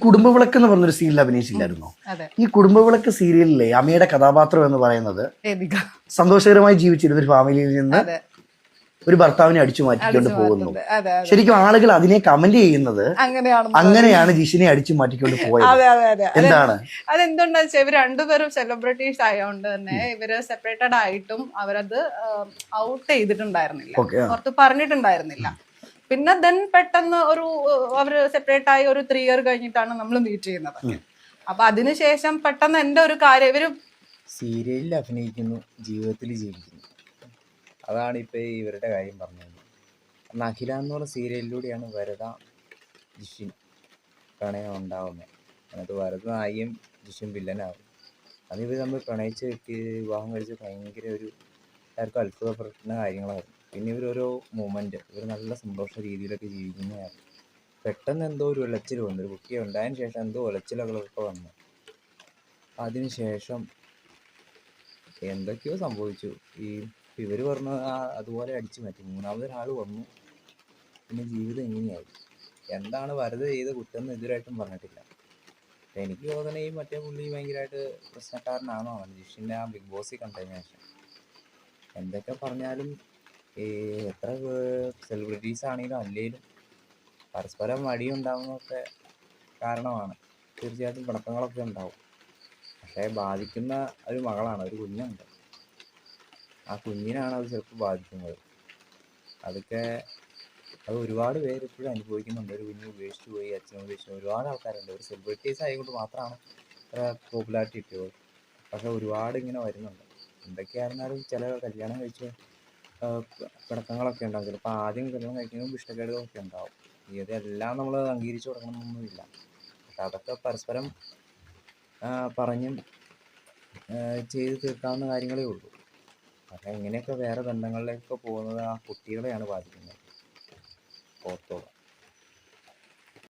കുടുംബവിളക്ക് എന്ന് പറഞ്ഞൊരു സീരിയൽ അഭിനയിച്ചില്ലായിരുന്നോ? ഈ കുടുംബവിളക്ക് സീരിയലിലെ അമ്മയുടെ കഥാപാത്രം എന്ന് പറയുന്നത് സന്തോഷകരമായി ജീവിച്ചിരുന്ന ഒരു ഫാമിലിയിൽ നിന്ന് ഒരു ഭർത്താവിനെ അടിച്ചു മാറ്റിക്കൊണ്ട് പോകുന്നു. ശരിക്കും ആളുകൾ അതിനെ കമന്റ് ചെയ്യുന്നത് അങ്ങനെയാണ് ജിഷിനെ അടിച്ചു മാറ്റിക്കൊണ്ട് പോയത്. എന്താണ് അതെന്തുകൊണ്ടാ വെച്ചാൽ ഇവർ രണ്ടുപേരും സെലിബ്രിറ്റീസ് ആയതുകൊണ്ട് തന്നെ ഇവര് സെപ്പറേറ്റഡ് ആയിട്ടും അവരത് ഔട്ട് ചെയ്തിട്ടുണ്ടായിരുന്നില്ല, പുറത്ത് പറഞ്ഞിട്ടുണ്ടായിരുന്നില്ല. പിന്നെ ദെൻ പെട്ടെന്ന് അവര് സെപ്പറേറ്റ് ആയി ഒരു 3 year കഴിഞ്ഞിട്ടാണ് നമ്മൾ മീറ്റ് ചെയ്യുന്നത്. അപ്പൊ അതിനുശേഷം പെട്ടെന്ന് എന്റെ ഒരു കാര്യം ഇവര് സീരിയലിൽ അഭിനയിക്കുന്നു, ജീവിതത്തിൽ ജീവിക്കുന്നു. അതാണ് ഇപ്പൊ ഇവരുടെ കാര്യം പറഞ്ഞത്. അഖില എന്ന് പറഞ്ഞ സീരിയലിലൂടെയാണ് വരദ ജിഷിൻ പ്രണയം ഉണ്ടാവുന്നത്. എന്നിട്ട് വരദ നായികയും ജിഷിൻ വില്ലനാവും. അത് ഇവർ തമ്മിൽ പ്രണയിച്ച് വിവാഹം കഴിച്ച് ഭയങ്കര എല്ലാവർക്കും അത്ഭുതപ്പെടുന്ന കാര്യങ്ങളായിരുന്നു. പിന്നെ ഇവരോരോ മൂമെന്റ് ഇവർ നല്ല സന്തോഷ രീതിയിലൊക്കെ ജീവിക്കുന്നതായിരുന്നു. പെട്ടെന്ന് എന്തോ ഒരു ഉലച്ചിൽ വന്നു. ഒരു കുട്ടി ഉണ്ടായതിനു ശേഷം എന്തോ ഉലച്ചിലകളൊക്കെ വന്നു. അതിനുശേഷം എന്തൊക്കെയോ സംഭവിച്ചു. ഇവർ പറഞ്ഞ അതുപോലെ അടിച്ചു മാറ്റി. മൂന്നാമതൊരാൾ വന്നു. പിന്നെ ജീവിതം ഇങ്ങനെയായി. എന്താണ് വരദ ചെയ്ത കുറ്റം എന്ന് എതിരായിട്ടും പറഞ്ഞിട്ടില്ല. എനിക്ക് തോന്നണേ ഈ മറ്റേ പുള്ളി ഭയങ്കരമായിട്ട് പ്രശ്നക്കാരനാണോ ജിഷിൻ്റെ ആ ബിഗ് ബോസിൽ കണ്ടതിന് ശേഷം. എന്തൊക്കെ പറഞ്ഞാലും എത്ര സെലിബ്രിറ്റീസ് ആണെങ്കിലും അല്ലെങ്കിലും പരസ്പരം മടിയുണ്ടാവുന്നതൊക്കെ കാരണമാണ്. തീർച്ചയായിട്ടും പിണക്കങ്ങളൊക്കെ ഉണ്ടാവും. പക്ഷേ ബാധിക്കുന്ന ഒരു മകളാണ്, ഒരു കുഞ്ഞുണ്ട്. ആ കുഞ്ഞിനാണ് അത് ചിലപ്പോൾ ബാധിക്കുന്നത്. അത് ഒരുപാട് പേര് ഇപ്പോഴും അനുഭവിക്കുന്നുണ്ട്. ഒരു കുഞ്ഞ് ഉപേക്ഷിച്ച് പോയി, അച്ഛനും ഉപേക്ഷിച്ചു ഒരുപാട് ആൾക്കാരുണ്ട്. ഒരു സെലിബ്രിറ്റീസ് ആയതുകൊണ്ട് മാത്രമാണ് പോപ്പുലാരിറ്റി കിട്ടിയത്. പക്ഷെ ഒരുപാട് ഇങ്ങനെ വരുന്നുണ്ട്. എന്തൊക്കെയായിരുന്നാലും ചില കല്യാണം കഴിച്ച് പിണക്കങ്ങളൊക്കെ ഉണ്ടാകും. ചിലപ്പോൾ ആദ്യം കല്യാണം കഴിക്കുമ്പോൾ ഇഷ്ടക്കേടുകളൊക്കെ ഉണ്ടാവും. ഇതെല്ലാം നമ്മൾ അംഗീകരിച്ചു കൊടുക്കണമെന്നൊന്നുമില്ല. പക്ഷെ അതൊക്കെ പരസ്പരം പറഞ്ഞും ചെയ്ത് തീർക്കാവുന്ന കാര്യങ്ങളേ ഉള്ളൂ. പക്ഷേ ഇങ്ങനെയൊക്കെ വേറെ ബന്ധങ്ങളിലേക്ക് പോകുന്നത് ആ കുട്ടികളെയാണ് ബാധിക്കുന്നത്. ഓർത്തോളാം.